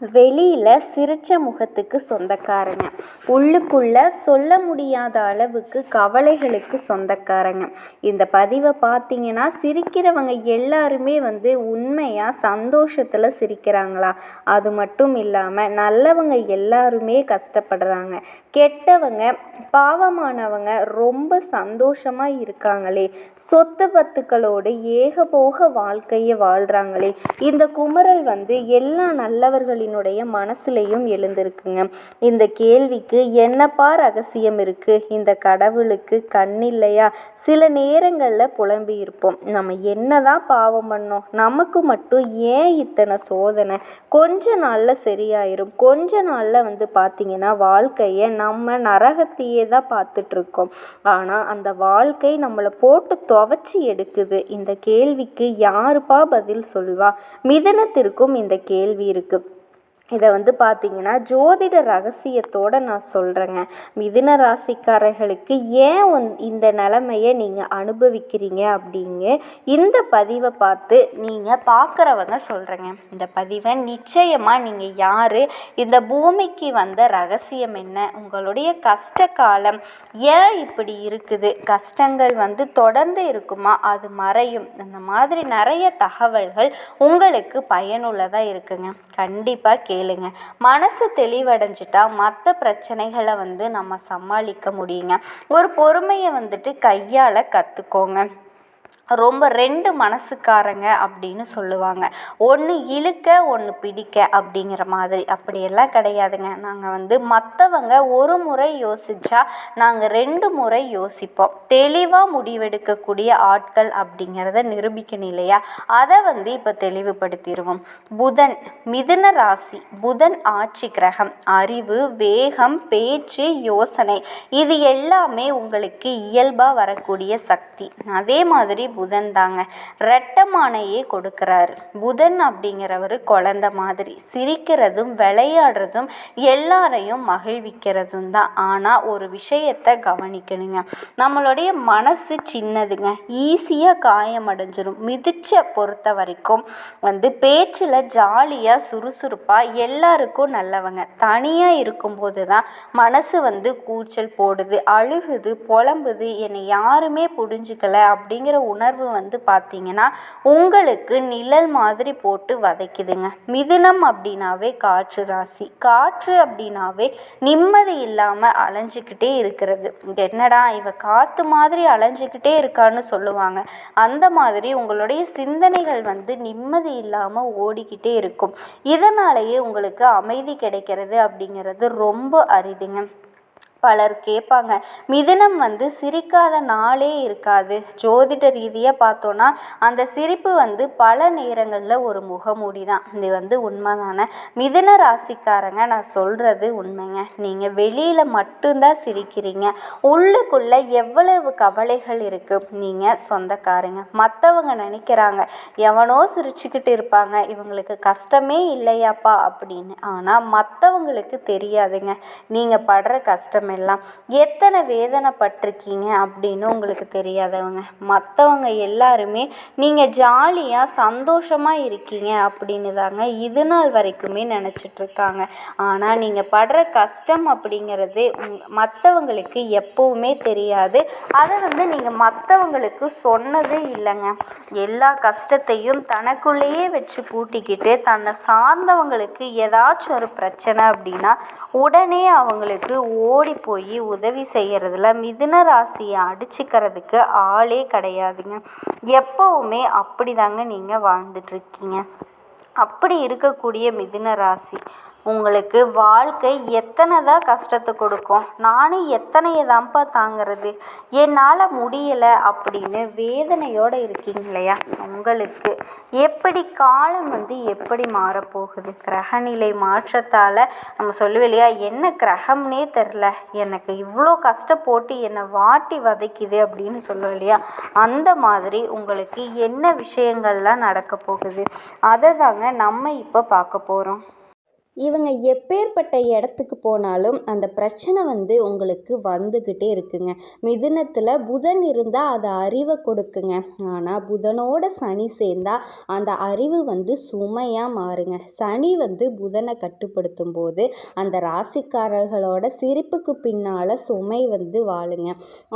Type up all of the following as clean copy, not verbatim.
வெளியில் சிரித்த முகத்துக்கு சொந்தக்காரங்க, உள்ளுக்குள்ள சொல்ல முடியாத அளவுக்கு கவலைகளுக்கு சொந்தக்காரங்க. இந்த பதிவை பார்த்தீங்கன்னா சிரிக்கிறவங்க எல்லாருமே உண்மையாக சந்தோஷத்தில் சிரிக்கிறாங்களா? அது மட்டும் இல்லாமல் நல்லவங்க எல்லாருமே கஷ்டப்படுறாங்க, கெட்டவங்க பாவமானவங்க ரொம்ப சந்தோஷமாக இருக்காங்களே, சொத்து பத்துக்களோடு ஏகபோக வாழ்க்கையை வாழ்கிறாங்களே. இந்த குமுறல் எல்லா நல்லவர்களினுடைய மனசுலையும் எழுந்திருக்குங்க. இந்த கேள்விக்கு என்னப்பா ரகசியம் இருக்கு? இந்த கடவுளுக்கு கண்ணில்லையா? சில நேரங்களில் புலம்பி இருப்போம், நம்ம என்னதான் பாவம் பண்ணோம், நமக்கு மட்டும் ஏன் இத்தனை சோதனை? கொஞ்ச நாளில் சரியாயிரும். கொஞ்ச நாளில் பார்த்தீங்கன்னா வாழ்க்கையை நம்ம நரகத்தையே தான் பார்த்துட்ருக்கோம். ஆனால் அந்த வாழ்க்கை நம்மளை போட்டு துவைச்சி எடுக்குது. இந்த கேள்விக்கு யாருப்பா பதில் சொல்வா? மிதனத்திற்கும் இந்த கேள்வி இருக்குது. இதை பார்த்தீங்கன்னா ஜோதிட ரகசியத்தோடு நான் சொல்கிறேங்க. மிதுன ராசிக்காரர்களுக்கு ஏன் இந்த நிலைமையை நீங்கள் அனுபவிக்கிறீங்க அப்படிங்க இந்த பதிவை பார்த்து நீங்கள் பார்க்குறவங்க சொல்கிறேங்க. இந்த பதிவை நிச்சயமாக நீங்கள் யார், இந்த பூமிக்கு வந்த ரகசியம் என்ன, உங்களுடைய கஷ்ட காலம் ஏன் இப்படி இருக்குது, கஷ்டங்கள் தொடர்ந்து இருக்குமா, அது மறையும், அந்த மாதிரி நிறைய தகவல்கள் உங்களுக்கு பயனுள்ளதாக இருக்குங்க. கண்டிப்பாக கேளுங்க. மனசு தெளிவடைஞ்சிட்டா மற்ற பிரச்சனைகளை நம்ம சமாளிக்க முடியுங்க. ஒரு பொறுமையை கையாள கற்றுக்கோங்க. ரொம்ப ரெண்டு மனசுக்காரங்க அப்படின்னு சொல்லுவாங்க, ஒன்று இழுக்க ஒன்று பிடிக்க அப்படிங்கிற மாதிரி. அப்படியெல்லாம் கிடையாதுங்க. நாங்கள் மற்றவங்க ஒரு முறை யோசித்தா நாங்கள் 2 முறை யோசிப்போம். தெளிவாக முடிவெடுக்கக்கூடிய ஆட்கள் அப்படிங்கிறத நிரூபிக்கணும் இல்லையா? அதை இப்போ தெளிவுபடுத்திடுவோம். புதன், மிதுன ராசி, புதன் ஆட்சி கிரகம். அறிவு, வேகம், பேச்சு, யோசனை இது எல்லாமே உங்களுக்கு இயல்பாக வரக்கூடிய சக்தி. அதே மாதிரி புதன் தாங்க ரெட்டமானையே கொடுக்கிறாரு. புதன் அப்படிங்கிறவர் குழந்தை மாதிரி, சிரிக்கிறதும் விளையாடுறதும் எல்லாரையும் மகிழ்விக்கிறதும் தான். ஆனால் ஒரு விஷயத்தை கவனிக்கணுங்க, நம்மளுடைய மனசு சின்னதுங்க, ஈஸியாக காயமடைஞ்சிடும். மிதிச்ச பொறுத்த வரைக்கும் பேச்சில் ஜாலியாக சுறுசுறுப்பாக எல்லாருக்கும் நல்லவங்க. தனியாக இருக்கும்போது தான் மனசு கூச்சல் போடுது, அழுகுது, புலம்புது, என்னை யாருமே புரிஞ்சுக்கல அப்படிங்கிற உணர்வு பார்த்தீங்கன்னா உங்களுக்கு நிழல் மாதிரி போட்டு வதைக்குதுங்க. மிதுனம் அப்படின்னாவே காற்று ராசி. காற்று அப்படின்னாவே நிம்மதி இல்லாமல் அலைஞ்சிக்கிட்டே இருக்கிறது. என்னடா இவ காற்று மாதிரி அலைஞ்சிக்கிட்டே இருக்கான்னு சொல்லுவாங்க. அந்த மாதிரி உங்களுடைய சிந்தனைகள் நிம்மதி இல்லாமல் ஓடிக்கிட்டே இருக்கும். இதனாலேயே உங்களுக்கு அமைதி கிடைக்கிறது அப்படிங்கிறது ரொம்ப அரிதுங்க. பலர் கேட்பாங்க, மிதுனம் சிரிக்காத நாளே இருக்காது. ஜோதிட ரீதியாக பார்த்தோன்னா அந்த சிரிப்பு பல நேரங்களில் ஒரு முகமூடி தான். இது உண்மைதானே? மிதுன ராசிக்காரங்க, நான் சொல்கிறது உண்மைங்க. நீங்கள் வெளியில் மட்டும்தான் சிரிக்கிறீங்க, உள்ளுக்குள்ளே எவ்வளவு கவலைகள் இருக்குது. நீங்கள் சொந்தக்காரங்க. மற்றவங்க நினைக்கிறாங்க எவனோ சிரிச்சுக்கிட்டு இருப்பாங்க, இவங்களுக்கு கஷ்டமே இல்லையாப்பா அப்படின்னு. ஆனால் மற்றவங்களுக்கு தெரியாதுங்க நீங்கள் படுற கஷ்டம் எல்லாம் எத்தனை வேதனைப்பட்டிருக்கீங்க அப்படின்னு உங்களுக்கு தெரியாதவங்க. மற்றவங்க எல்லாருமே நீங்கள் ஜாலியாக சந்தோஷமாக இருக்கீங்க அப்படின்னு தாங்க இது நாள் வரைக்குமே நினச்சிட்ருக்காங்க. ஆனால் நீங்கள் படுற கஷ்டம் அப்படிங்கிறது மற்றவங்களுக்கு எப்பவுமே தெரியாது. அதை நீங்கள் மற்றவங்களுக்கு சொன்னதே இல்லைங்க. எல்லா கஷ்டத்தையும் தனக்குள்ளேயே வச்சு பூட்டிக்கிட்டு தன்னை சார்ந்தவங்களுக்கு ஏதாச்சும் ஒரு பிரச்சனை அப்படின்னா உடனே அவங்களுக்கு ஓடி போய் உதவி செய்கிறதுல மிதுன ராசியை அடிச்சுக்கிறதுக்கு ஆளே கிடையாதுங்க. எப்பவுமே அப்படி தாங்க நீங்கள் வாழ்ந்துட்டுருக்கீங்க. அப்படி இருக்கக்கூடிய மிதுன ராசி உங்களுக்கு வாழ்க்கை எத்தனை தான் கஷ்டத்தை கொடுக்கும், நானும் எத்தனையை தான்ப்பா தாங்கிறது, என்னால் முடியலை அப்படின்னு வேதனையோடு இருக்கீங்க இல்லையா? உங்களுக்கு எப்படி காலம் எப்படி மாறப்போகுது? கிரகநிலை மாற்றத்தால் நம்ம சொல்லுவோம் இல்லையா, என்ன கிரகம்னே தெரில, எனக்கு இவ்வளோ கஷ்டம் போட்டு என்னை வாட்டி வதைக்குது அப்படின்னு சொல்லுவோம் இல்லையா? அந்த மாதிரி உங்களுக்கு என்ன விஷயங்கள்லாம் நடக்க போகுது அதை தாங்க நம்ம இப்போ பார்க்க போகிறோம். இவங்க எப்பேற்பட்ட இடத்துக்கு போனாலும் அந்த பிரச்சனை உங்களுக்கு வந்துக்கிட்டே இருக்குங்க. மிதுனத்தில் புதன் இருந்தால் அது அறிவை கொடுக்குங்க. ஆனால் புதனோட சனி சேர்ந்தால் அந்த அறிவு சுமையாக மாறுங்க. சனி புதனை கட்டுப்படுத்தும் போது அந்த ராசிக்காரர்களோட சிரிப்புக்கு பின்னால் சுமை வாழுங்க.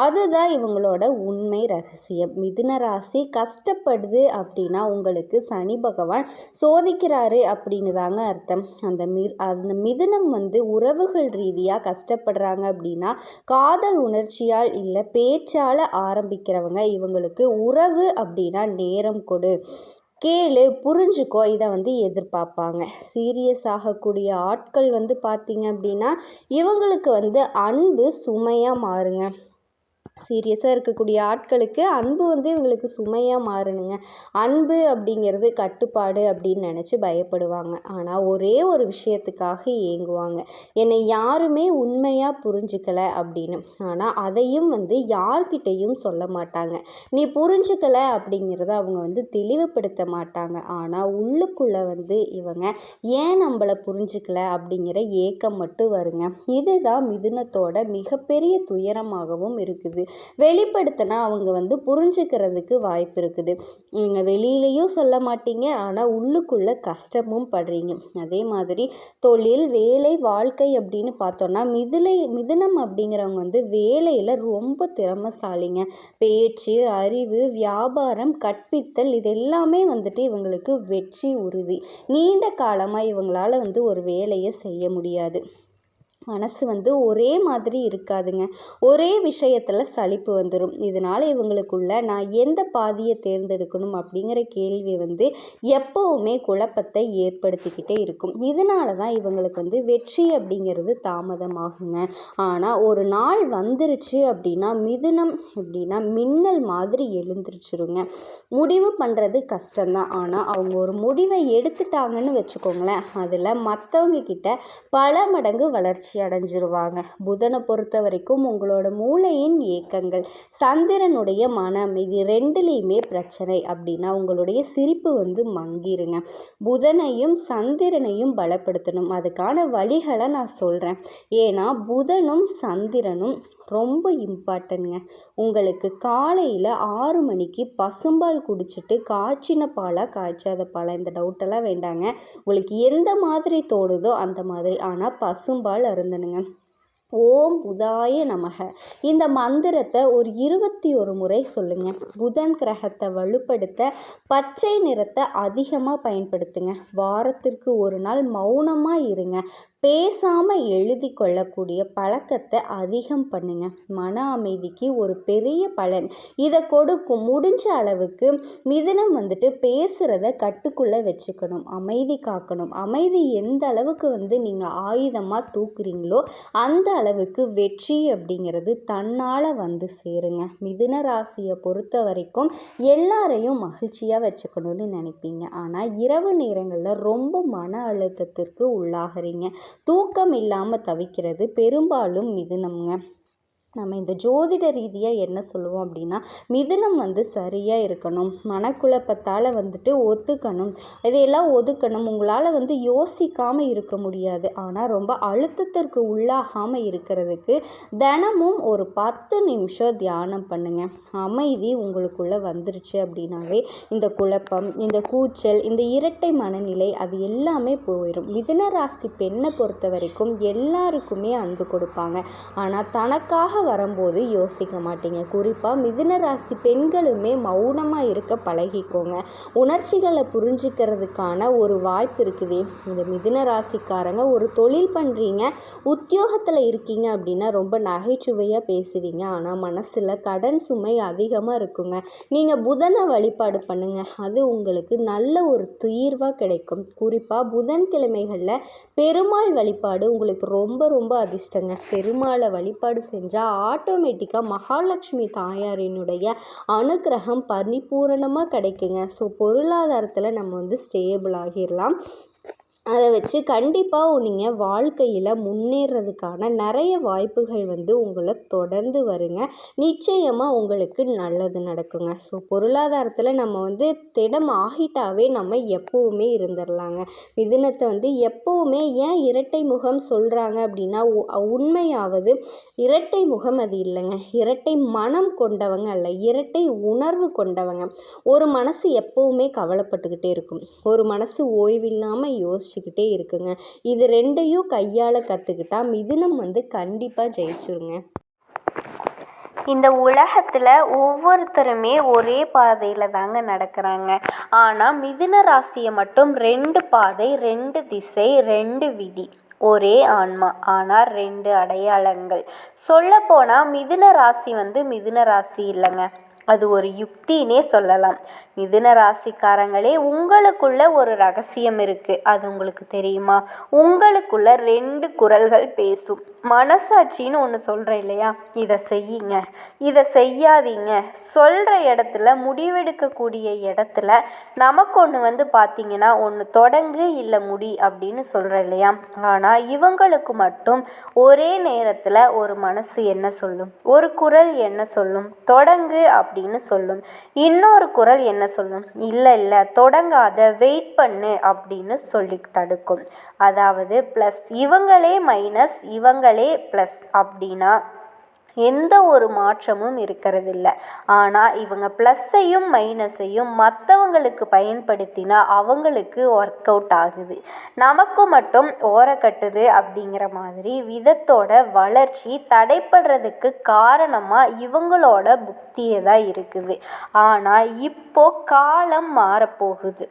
அதுதான் இவங்களோட உண்மை ரகசியம். மிதுன ராசி கஷ்டப்படுது அப்படின்னா உங்களுக்கு சனி பகவான் சோதிக்கிறாரு அப்படின்னு தாங்க அர்த்தம். அந்த மிதுனம் உறவுகள் ரீதியாக கஷ்டப்படுறாங்க அப்படின்னா காதல் உணர்ச்சியால் இல்லை பேச்சால் ஆரம்பிக்கிறவங்க இவங்களுக்கு உறவு அப்படின்னா நேரம் கொடு, கேளு, புரிஞ்சுக்கோ இதை எதிர்பார்ப்பாங்க. சீரியஸ் ஆகக்கூடிய ஆட்கள் பார்த்தீங்க அப்படின்னா இவங்களுக்கு அன்பு சுமையாக மாறுங்க. சீரியஸாக இருக்கக்கூடிய ஆட்களுக்கு அன்பு இவங்களுக்கு சுமையாக மாறணுங்க. அன்பு அப்படிங்கிறது கட்டுப்பாடு அப்படின்னு நினச்சி பயப்படுவாங்க. ஆனால் ஒரே ஒரு விஷயத்துக்காக ஏங்குவாங்க, என்னை யாருமே உண்மையாக புரிஞ்சுக்கலை அப்படின்னு. ஆனால் அதையும் யார்கிட்டையும் சொல்ல மாட்டாங்க. நீ புரிஞ்சுக்கலை அப்படிங்கிறத அவங்க தெளிவுபடுத்த மாட்டாங்க. ஆனால் உள்ளுக்குள்ளே இவங்க ஏன் நம்மளை புரிஞ்சுக்கலை அப்படிங்கிற ஏக்கம் மட்டும் வருங்க. இதுதான் மிதுனத்தோட மிகப்பெரிய துயரமாகவும் இருக்குது. வெளிப்படுத்தினா அவங்க புரிஞ்சுக்கிறதுக்கு வாய்ப்பு இருக்குது. நீங்கள் வெளியிலையும் சொல்ல மாட்டீங்க, ஆனால் உள்ளுக்குள்ளே கஷ்டமும் படுறீங்க. அதே மாதிரி தொழில், வேலை, வாழ்க்கை அப்படின்னு பார்த்தோன்னா மிதுனம் அப்படிங்கிறவங்க வேலையில் ரொம்ப திறமைசாலிங்க. பேச்சு, அறிவு, வியாபாரம், கற்பித்தல் இது எல்லாமே இவங்களுக்கு வெற்றி உறுதி. நீண்ட காலமாக இவங்களால் ஒரு வேலையை செய்ய முடியாது. மனசு ஒரே மாதிரி இருக்காதுங்க. ஒரே விஷயத்தில் சலிப்பு வந்துடும். இதனால் இவங்களுக்குள்ள நான் எந்த பாதியை தேர்ந்தெடுக்கணும் அப்படிங்கிற கேள்வி எப்போவுமே குழப்பத்தை ஏற்படுத்திக்கிட்டே இருக்கும். இதனால தான் இவங்களுக்கு வெற்றி அப்படிங்கிறது தாமதமாகுங்க. ஆனால் ஒரு நாள் வந்துருச்சு அப்படின்னா மிதுனம் எப்படின்னா மின்னல் மாதிரி எழுந்திரிச்சிருங்க. முடிவு பண்ணுறது கஷ்டம்தான். ஆனால் அவங்க ஒரு முடிவை எடுத்துட்டாங்கன்னு வச்சுக்கோங்களேன், அதில் மற்றவங்க கிட்ட பல மடங்கு வளர்ச்சி அடைஞ்சிருவாங்க. புதனை பொறுத்த வரைக்கும் உங்களோட மூளையின் ஏக்கங்கள், சந்திரனுடைய மனம், இது ரெண்டுலேயுமே பிரச்சனை அப்படின்னா உங்களுடைய சிரிப்பு மங்கிருங்க. புதனையும் சந்திரனையும் பலப்படுத்தணும். அதுக்கான வழிகளை நான் சொல்கிறேன். ஏன்னா புதனும் சந்திரனும் ரொம்ப இம்பார்ட்டன்ங்க. உங்களுக்கு காலையில் 6 மணிக்கு பசும்பால் குடிச்சிட்டு காய்ச்சின பாலா காய்ச்சாத பாலா இந்த டவுட்டெல்லாம் வேண்டாங்க. உங்களுக்கு எந்த மாதிரி தோணுதோ அந்த மாதிரி, ஆனால் பசும்பால் அருந்தணுங்க. ஓம் புதாய நமக இந்த மந்திரத்தை ஒரு 21 முறை சொல்லுங்க. புதன் கிரகத்தை வலுப்படுத்த பச்சை நிறத்தை அதிகமாக பயன்படுத்துங்க. வாரத்திற்கு ஒரு நாள் மௌனமாக இருங்க. பேசாமல் எழுதி கொள்ளக்கூடிய பழக்கத்தை அதிகம் பண்ணுங்க. மன அமைதிக்கு ஒரு பெரிய பலன் இதை கொடுக்கும். முடிஞ்ச அளவுக்கு மிதுனம் பேசுகிறத கட்டுக்குள்ளே வச்சுக்கணும். அமைதி காக்கணும். அமைதி எந்த அளவுக்கு நீங்கள் ஆயுதமாக தூக்குறீங்களோ அந்த அளவுக்கு வெற்றி அப்படிங்கிறது தன்னால் சேருங்க. மிதுன ராசியை பொறுத்த வரைக்கும் எல்லாரையும் மகிழ்ச்சியாக வச்சுக்கணும்னு நினைப்பீங்க. ஆனால் இரவு நேரங்களில் ரொம்ப மன அழுத்தத்திற்கு உள்ளாகிறீங்க. தூக்கம் இல்லாமல் தவிக்கிறது பெரும்பாலும் மிதுனம்ங்க. நம்ம இந்த ஜோதிட ரீதியாக என்ன சொல்லுவோம் அப்படின்னா மிதுனம் சரியாக இருக்கணும், மனக்குழப்பத்தால் ஒத்துக்கணும், இதையெல்லாம் ஒதுக்கணும். உங்களால் யோசிக்காமல் இருக்க முடியாது. ஆனால் ரொம்ப அழுத்தத்திற்கு உள்ளாகாமல் இருக்கிறதுக்கு தினமும் ஒரு 10 நிமிஷம் தியானம் பண்ணுங்க. அமைதி உங்களுக்குள்ளே வந்துருச்சு அப்படின்னாவே இந்த குழப்பம், இந்த கூச்சல், இந்த இரட்டை மனநிலை அது எல்லாமே போயிடும். மிதுன ராசி பெண்ணை பொறுத்த வரைக்கும் எல்லாருக்குமே அன்பு கொடுப்பாங்க. ஆனால் தனக்காக வரும்போது யோசிக்க மாட்டீங்க. குறிப்பாக மிதுன ராசி பெண்களுமே மௌனமாக இருக்க பழகிக்கோங்க. உணர்ச்சிகளை புரிஞ்சுக்கிறதுக்கான ஒரு வாய்ப்பு இருக்குது. இந்த மிதுன ராசிக்காரங்க ஒரு தொழில் பண்ணுறீங்க, உத்தியோகத்தில் இருக்கீங்க அப்படின்னா ரொம்ப நகைச்சுவையாக பேசுவீங்க. ஆனால் மனசில் கடன் சுமை அதிகமாக இருக்குங்க. நீங்கள் புதனை வழிபாடு பண்ணுங்க, அது உங்களுக்கு நல்ல ஒரு தீர்வாக கிடைக்கும். குறிப்பாக புதன்கிழமைகளில் பெருமாள் வழிபாடு உங்களுக்கு ரொம்ப ரொம்ப அதிர்ஷ்டங்க. பெருமாளை வழிபாடு செஞ்சால் ஆட்டோமேட்டிக்காக மகாலட்சுமி தாயாரினுடைய அனுக்கிரகம் பரிபூரணமாக கிடைக்குங்க. ஸோ பொருளாதாரத்தில் நம்ம ஸ்டேபிள் ஆகிடலாம். அதை வச்சு கண்டிப்பாக நீங்கள் வாழ்க்கையில் முன்னேறதுக்கான நிறைய வாய்ப்புகள் உங்களை தொடர்ந்து வருங்க. நிச்சயமாக உங்களுக்கு நல்லது நடக்குங்க. ஸோ பொருளாதாரத்தில் நம்ம திடம் ஆகிட்டாவே நம்ம எப்போவுமே இருந்துடலாங்க. மிதுனத்தை எப்போவுமே ஏன் இரட்டை முகம் சொல்கிறாங்க அப்படின்னா, உண்மையாவது இரட்டை முகம் அது இல்லைங்க. இரட்டை மனம் கொண்டவங்க அல்ல, இரட்டை உணர்வு கொண்டவங்க. ஒரு மனசு எப்போவுமே கவலைப்பட்டுக்கிட்டே இருக்கும், ஒரு மனசு ஓய்வில்லாமல் யோசிச்சுக்கிட்டே இருக்குங்க. இது ரெண்டையும் கையாள கற்றுக்கிட்டா மிதுனம் கண்டிப்பாக ஜெயிச்சிருங்க. இந்த உலகத்தில் ஒவ்வொருத்தருமே ஒரே பாதையில் தாங்க நடக்கிறாங்க. ஆனால் மிதுன ராசியை மட்டும் 2 பாதை, 2 திசை, 2 விதி, ஒரே ஆன்மா, ஆனால் 2 அடையாளங்கள். சொல்லப்போனால் மிதுன ராசி மிதுன ராசி இல்லைங்க, அது ஒரு யுக்தினே சொல்லலாம். மிதுன ராசிக்காரங்களே, உங்களுக்குள்ள ஒரு ரகசியம் இருக்குது. அது உங்களுக்கு தெரியுமா? உங்களுக்குள்ள 2 குரல்கள் பேசும். மனசாட்சின்னு ஒன்று சொல்கிறேன் இல்லையா, இதை செய்யுங்க, இதை செய்யாதீங்க சொல்கிற இடத்துல, முடிவெடுக்கக்கூடிய இடத்துல நமக்கு ஒன்று பார்த்திங்கன்னா, ஒன்று தொடங்கு இல்லை முடி அப்படின்னு சொல்கிறேன் இல்லையா. ஆனால் இவங்களுக்கு மட்டும் ஒரே நேரத்தில் ஒரு மனசு என்ன சொல்லும், ஒரு குரல் என்ன சொல்லும், தொடங்கு அப்படின்னு சொல்லும். இன்னொரு குரல் என்ன சொல்லும், இல்லை இல்லை தொடங்காத, வெயிட் பண்ணு அப்படின்னு சொல்லி தடுக்கும். அதாவது ப்ளஸ் இவங்களே மைனஸ் இவங்களே ப்ளஸ் அப்படின்னா எந்த ஒரு மாற்றமும் இருக்கிறதில்ல. ஆனால் இவங்க ப்ளஸ்ஸையும் மைனஸையும் மற்றவங்களுக்கு பயன்படுத்தினா அவங்களுக்கு ஒர்க் அவுட் ஆகுது, நமக்கு மட்டும் ஓரக்கட்டுது. அப்படிங்கிற மாதிரி விதத்தோட வளர்ச்சி தடைப்படுறதுக்கு காரணமாக இவங்களோட புத்தியே தான் இருக்குது. ஆனால் இப்போ காலம் மாறப்போகுது.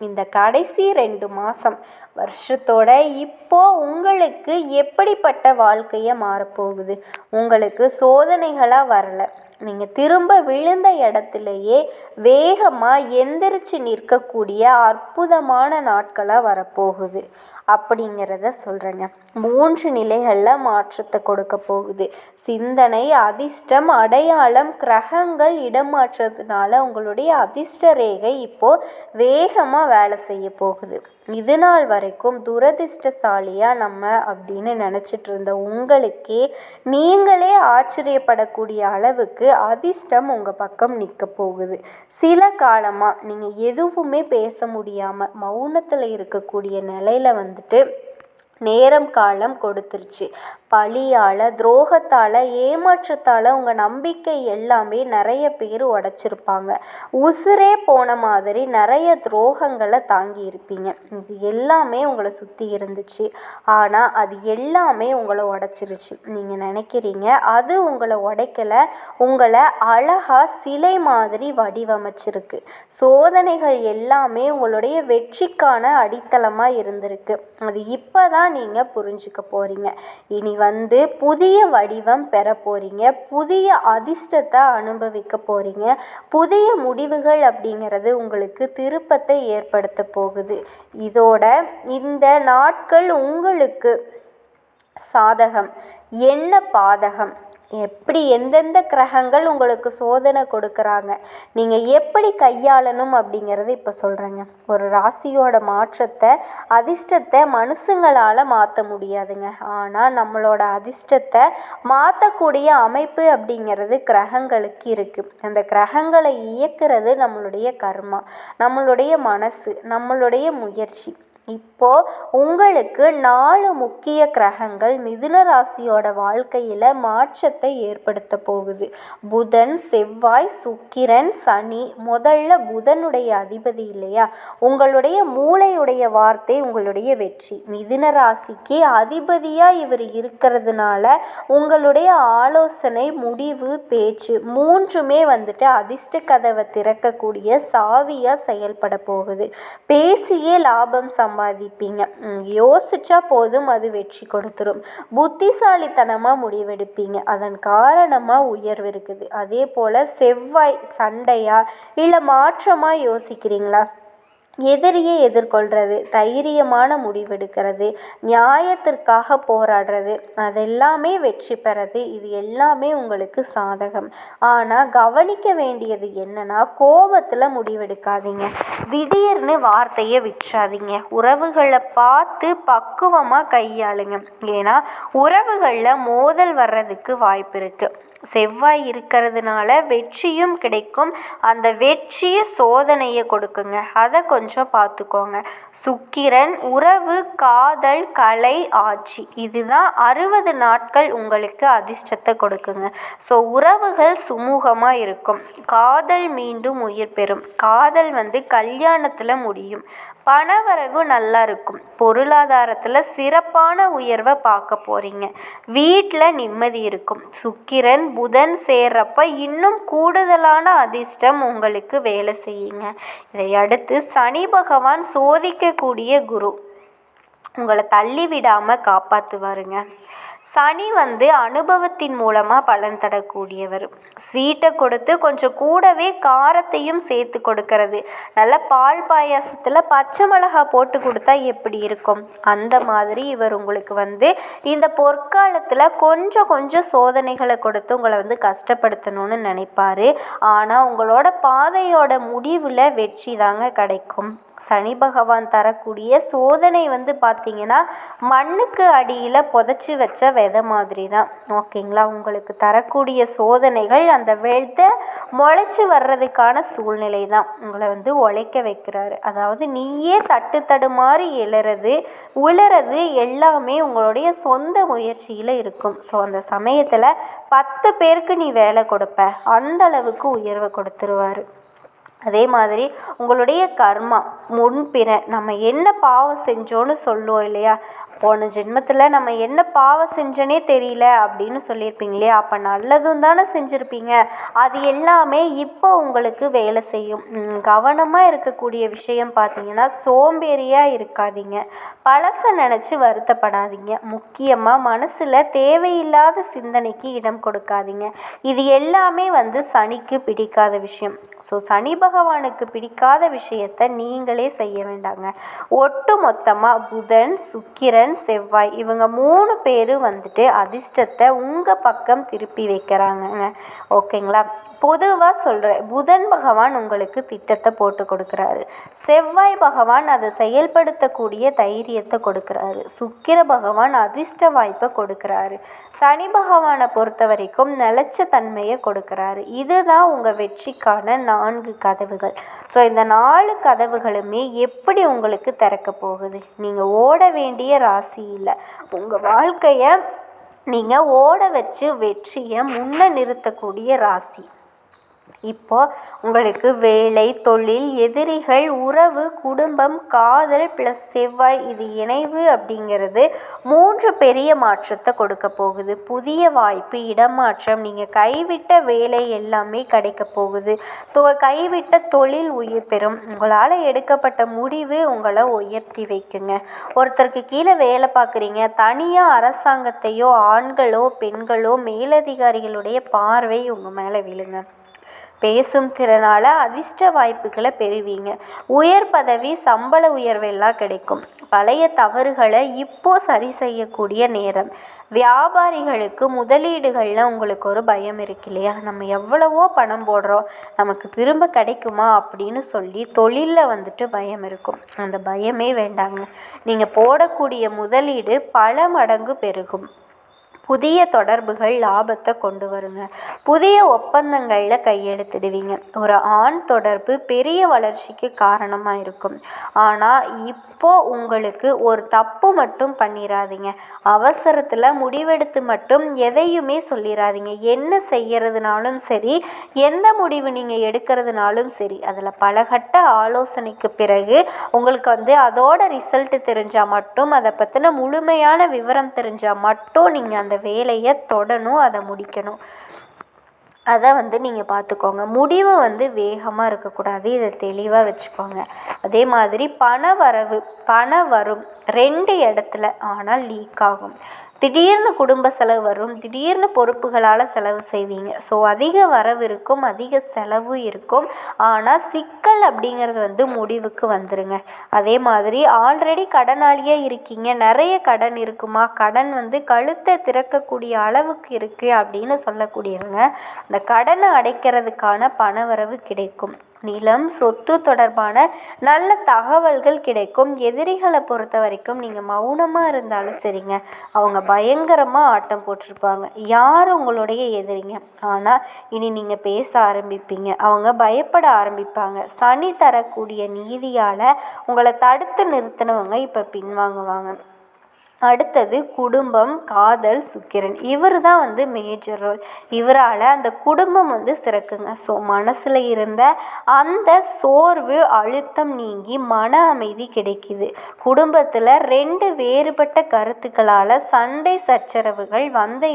இந்த கடைசி 2 மாதம் வருஷத்தோட இப்போ உங்களுக்கு எப்படிப்பட்ட வாழ்க்கையை மாறப்போகுது? உங்களுக்கு சோதனைகளாக வரலை, நீங்கள் திரும்ப விழுந்த இடத்துலையே வேகமாக எந்திரிச்சு நிற்கக்கூடிய அற்புதமான நாட்களாக வரப்போகுது அப்படிங்கிறத சொல்கிறேங்க. 3 நிலைகளில் மாற்றத்தை கொடுக்க போகுது. சிந்தனை, அதிர்ஷ்டம், அடையாளம், கிரகங்கள் இடம் மாற்றத்தினால உங்களுடைய அதிர்ஷ்ட ரேகை இப்போது வேகமாக வேலை செய்ய போகுது. இது நாள் வரைக்கும் துரதிர்ஷ்டசாலியாக நம்ம அப்படின்னு நினச்சிட்டு இருந்த உங்களுக்கே நீங்களே ஆச்சரியப்படக்கூடிய அளவுக்கு அதிர்ஷ்டம் உங்கள் பக்கம் நிற்க போகுது. சில காலமாக நீங்கள் எதுவுமே பேச முடியாமல் மௌனத்தில் இருக்கக்கூடிய நிலையில் நேரம் காலம் கொடுத்துருச்சு. பழியால், துரோகத்தால், ஏமாற்றத்தால் உங்கள் நம்பிக்கை எல்லாமே நிறைய பேர் உடச்சிருப்பாங்க. உசுரே போன மாதிரி நிறைய துரோகங்களை தாங்கி இருப்பீங்க. இது எல்லாமே உங்களை சுற்றி இருந்துச்சு, ஆனால் அது எல்லாமே உங்களை உடச்சிருச்சு. நீங்கள் நினைக்கிறீங்க அது உங்களை உடைக்கலை, உங்களை அழகாக சிலை மாதிரி வடிவமைச்சிருக்கு. சோதனைகள் எல்லாமே உங்களுடைய வெற்றிக்கான அடித்தளமாக இருந்திருக்கு. அது இப்போ தான் நீங்கள் புரிஞ்சுக்க போகிறீங்க. இனி புதிய வடிவம் பெற போகிறீங்க, புதிய அதிர்ஷ்டத்தை அனுபவிக்க போகிறீங்க. புதிய முடிவுகள் அப்படிங்கிறது உங்களுக்கு திருப்பத்தை ஏற்படுத்த போகுது. இதோட இந்த நாட்கள் உங்களுக்கு சாதகம் என்ன பாதகம், எப்படி எந்தெந்த கிரகங்கள் உங்களுக்கு சோதனை கொடுக்குறாங்க, நீங்கள் எப்படி கையாளணும் அப்படிங்கிறத இப்போ சொல்கிறேங்க. ஒரு ராசியோட மாற்றத்தை, அதிர்ஷ்டத்தை மனுஷங்களால் மாற்ற முடியாதுங்க. ஆனால் நம்மளோட அதிர்ஷ்டத்தை மாற்றக்கூடிய அமைப்பு அப்படிங்கிறது கிரகங்களுக்கு இருக்குது. அந்த கிரகங்களை இயக்குறது நம்மளுடைய கர்மா, நம்மளுடைய மனசு, நம்மளுடைய முயற்சி. இப்போது உங்களுக்கு 4 முக்கிய கிரகங்கள் மிதுன ராசியோட வாழ்க்கையில் மாற்றத்தை ஏற்படுத்த போகுது. புதன், செவ்வாய், சுக்கிரன், சனி. முதல்ல புதனுடைய அதிபதி இல்லையா, உங்களுடைய மூளையுடைய வார்த்தை உங்களுடைய வெற்றி. மிதுன ராசிக்கு அதிபதியாக இவர் இருக்கிறதுனால உங்களுடைய ஆலோசனை, முடிவு, பேச்சு 3மே அதிர்ஷ்ட கதவை திறக்கக்கூடிய சாவியாக செயல்பட போகுது. பேசியே லாபம் சம்பாதிப்பீங்க. யோசிச்சா போதும், அது வெற்றி கொடுத்துரும். புத்திசாலித்தனமாக முடிவெடுப்பீங்க, அதன் காரணமாக உயர்வு இருக்குது. அதே போல் செவ்வாய் சண்டையா இல்லை மாற்றமாக யோசிக்கிறீங்களா? எதிரியை எதிர்கொள்கிறது, தைரியமான முடிவெடுக்கிறது, நியாயத்திற்காக போராடுறது, அதெல்லாமே வெற்றி பெறது, இது எல்லாமே உங்களுக்கு சாதகம். ஆனால் கவனிக்க வேண்டியது என்னன்னா, கோபத்தில் முடிவெடுக்காதீங்க, திடீர்னு வார்த்தையை விட்டுறாதீங்க, உறவுகளை பார்த்து பக்குவமாக கையாளுங்க. ஏன்னா உறவுகளில் மோதல் வர்றதுக்கு வாய்ப்பு இருக்குது. செவ்வாய் இருக்கிறதுனால வெற்றியும் கிடைக்கும், அந்த வெற்றியை சோதனையை கொடுக்குங்க, அதை கொஞ்சம் பார்த்துக்கோங்க. சுக்கிரன் உறவு, காதல், கலை, ஆட்சி, இதுதான் 60 நாட்கள் உங்களுக்கு அதிர்ஷ்டத்தை கொடுக்குங்க. ஸோ உறவுகள் சுமூகமாக இருக்கும், காதல் மீண்டும் உயிர் பெறும், காதல் கல்யாணத்தில் முடியும், பணவரவு நல்லா இருக்கும், பொருளாதாரத்தில் சிறப்பான உயர்வை பார்க்க போகிறீங்க, வீட்டில் நிம்மதி இருக்கும். சுக்கிரன் புதன் சேர்றப்ப இன்னும் கூடுதலான அதிர்ஷ்டம் உங்களுக்கு வேலை செய்யுங்க. இதை அடுத்து சனி பகவான் சோதிக்கக்கூடிய குரு, உங்களை தள்ளி விடாமல் காப்பாற்றுவாருங்க. சனி அனுபவத்தின் மூலமாக பலன் தரக்கூடியவர். ஸ்வீட்டை கொடுத்து கொஞ்சம் கூடவே காரத்தையும் சேர்த்து கொடுக்கறது. நல்ல பால் பாயாசத்தில் பச்சை மிளகா போட்டு கொடுத்தா எப்படி இருக்கும், அந்த மாதிரி இவர் உங்களுக்கு இந்த பொற்காலத்தில் கொஞ்சம் கொஞ்சம் சோதனைகளை கொடுத்து உங்களை கஷ்டப்படுத்தணும்னு நினைப்பாரு. ஆனால் உங்களோட பாதையோட முடிவில் வெற்றி தாங்க கிடைக்கும். சனி பகவான் தரக்கூடிய சோதனை பார்த்தீங்கன்னா மண்ணுக்கு அடியில் புதைச்சி வச்ச விதை மாதிரி தான், ஓகேங்களா. உங்களுக்கு தரக்கூடிய சோதனைகள் அந்த விதை முளைச்சி வர்றதுக்கான சூழ்நிலை தான், உங்களை உழைக்க வைக்கிறாரு. அதாவது நீயே தடுமாறி உளறது எல்லாமே உங்களுடைய சொந்த முயற்சியில் இருக்கும். ஸோ அந்த சமயத்தில் 10 பேருக்கு நீ வேலை கொடுப்ப, அந்த அளவுக்கு உயர்வை கொடுத்துருவாரு. அதே மாதிரி உங்களுடைய கர்மா, முன்பிற நம்ம என்ன பாவம் செஞ்சோன்னு சொல்லுவோம் இல்லையா, போன ஜென்மத்தில் நம்ம என்ன பாவம் செஞ்சோன்னே தெரியல அப்படின்னு சொல்லியிருப்பீங்க இல்லையா, அப்போ நல்லதும் தானே செஞ்சுருப்பீங்க, அது எல்லாமே இப்போ உங்களுக்கு வேலை செய்யும். கவனமாக இருக்கக்கூடிய விஷயம் பார்த்தீங்கன்னா, சோம்பேறியாக இருக்காதீங்க, பழசை நினச்சி வருத்தப்படாதீங்க, முக்கியமாக மனசில் தேவையில்லாத சிந்தனைக்கு இடம் கொடுக்காதீங்க. இது எல்லாமே சனிக்கு பிடிக்காத விஷயம். ஸோ சனி பகவானுக்கு பிடிக்காத விஷயத்தை நீங்களே செய்ய வேண்டாங்க. ஒட்டு மொத்தமாக புதன், சுக்கிரன், செவ்வாய் இவங்க 3 பேரும் அதிர்ஷ்டத்தை உங்கள் பக்கம் திருப்பி வைக்கிறாங்கங்க, ஓகேங்களா. பொதுவாக சொல்கிறேன், புதன் பகவான் உங்களுக்கு திட்டத்தை போட்டு கொடுக்குறாரு, செவ்வாய் பகவான் அதை செயல்படுத்தக்கூடிய தைரியத்தை கொடுக்குறாரு, சுக்கிர பகவான் அதிர்ஷ்ட வாய்ப்பை கொடுக்குறாரு, சனி பகவானை பொறுத்த வரைக்கும் நிலச்ச தன்மையை கொடுக்குறாரு. இதுதான் உங்கள் வெற்றிக்கான 4 கதவுகள். ஸோ இந்த 4 கதவுகளுமே எப்படி உங்களுக்கு திறக்க போகுது, நீங்கள் ஓட வேண்டிய ராசி இல்லை, உங்கள் வாழ்க்கையை நீங்கள் ஓட வச்சு வெற்றியை முன்ன நிறுத்தக்கூடிய ராசி. இப்போ உங்களுக்கு வேலை, தொழில், எதிரிகள், உறவு, குடும்பம், காதல் ப்ளஸ் செவ்வாய் இது இணைவு அப்படிங்கிறது 3 பெரிய மாற்றத்தை கொடுக்க போகுது. புதிய வாய்ப்பு, இடமாற்றம், நீங்கள் கைவிட்ட வேலை எல்லாமே கிடைக்க போகுது, கைவிட்ட தொழில் உயிர் பெறும், உங்களால் எடுக்கப்பட்ட முடிவு உங்களை உயர்த்தி வைக்குங்க. ஒருத்தருக்கு கீழே வேலை பார்க்குறீங்க, தனியாக அரசாங்கத்தையோ ஆண்களோ பெண்களோ மேலதிகாரிகளுடைய பார்வை உங்கள் மேலே விழுங்க. பேசும் திறனால் அதிர்ஷ்ட வாய்ப்புகளை பெறுவீங்க, உயர் பதவி, சம்பள உயர்வெல்லாம் கிடைக்கும், பழைய தவறுகளை இப்போ சரி செய்யக்கூடிய நேரம். வியாபாரிகளுக்கு முதலீடுகளில் உங்களுக்கு ஒரு பயம் இருக்கு இல்லையா, நம்ம எவ்வளவோ பணம் போடுறோம் நமக்கு திரும்ப கிடைக்குமா அப்படின்னு சொல்லி தொழிலில் பயம் இருக்கும், அந்த பயமே வேண்டாங்க. நீங்கள் போடக்கூடிய முதலீடு பல மடங்கு பெருகும். புதிய தொடர்புகள் லாபத்தை கொண்டு வருங்க, புதிய ஒப்பந்தங்களில் கையெழுத்திடுவீங்க. ஒரு ஆண் தொடர்பு பெரிய வளர்ச்சிக்கு காரணமாக இருக்கும். ஆனால் இப்போ உங்களுக்கு ஒரு தப்பு மட்டும் பண்ணிடாதீங்க, அவசரத்தில் முடிவெடுத்து மட்டும் எதையுமே சொல்லிடாதீங்க. என்ன செய்யறதுனாலும் சரி, எந்த முடிவு நீங்கள் எடுக்கிறதுனாலும் சரி, அதில் பலகட்ட ஆலோசனைக்கு பிறகு உங்களுக்கு அதோட ரிசல்ட் தெரிஞ்சால் மட்டும், அதை பற்றின முழுமையான விவரம் தெரிஞ்சால் மட்டும் நீங்கள் அந்த வேலையை தொடணும், அதை முடிக்கணும். அதை நீங்கள் பார்த்துக்கோங்க. முடிவு வேகமாக இருக்கக்கூடாது, இதை தெளிவாக வச்சுக்கோங்க. அதே மாதிரி பணம் வரும் 2 இடத்துல, ஆனால் லீக் ஆகும். திடீர்னு குடும்ப செலவு வரும், திடீர்னு பொறுப்புகளால் செலவு செய்வீங்க. ஸோ அதிக வரவு இருக்கும், அதிக செலவு இருக்கும். ஆனால் சிக்கல் அப்படிங்கிறது வந்து முடிவுக்கு வந்துருங்க. அதே மாதிரி ஆல்ரெடி கடனாளியாக இருக்கீங்க, நிறைய கடன் இருக்குமா, கடன் வந்து கழுத்தை திறக்கக்கூடிய அளவுக்கு இருக்குது அப்படின்னு சொல்லக்கூடியவங்க அந்த கடனை அடைக்கிறதுக்கான பணவரவு கிடைக்கும். நிலம், சொத்து தொடர்பான நல்ல தகவல்கள் கிடைக்கும். எதிரிகளை பொறுத்த வரைக்கும் நீங்கள் மௌனமாக இருந்தாலும் சரிங்க, அவங்க பயங்கரமாக ஆட்டம் போட்டிருப்பாங்க. யார் உங்களுடைய எதிரிங்க, ஆனால் இனி நீங்கள் பேச ஆரம்பிப்பீங்க, அவங்க பயப்பட ஆரம்பிப்பாங்க. சனி தரக்கூடிய நீதியால் உங்களை தடுத்து நிறுத்தினவங்க இப்போ பின்வாங்குவாங்க. அடுத்தது குடும்பம், காதல், சுக்கிரன். இவர் தான் வந்து மேஜர் ரோல். இவரால் அந்த குடும்பம் வந்து சிறக்குங்க. ஸோ மனசில் இருந்த அந்த சோர்வு, அழுத்தம் நீங்கி மன அமைதி கிடைக்குது. குடும்பத்தில் 2 வேறுபட்ட கருத்துக்களால் சண்டை சச்சரவுகள் வந்த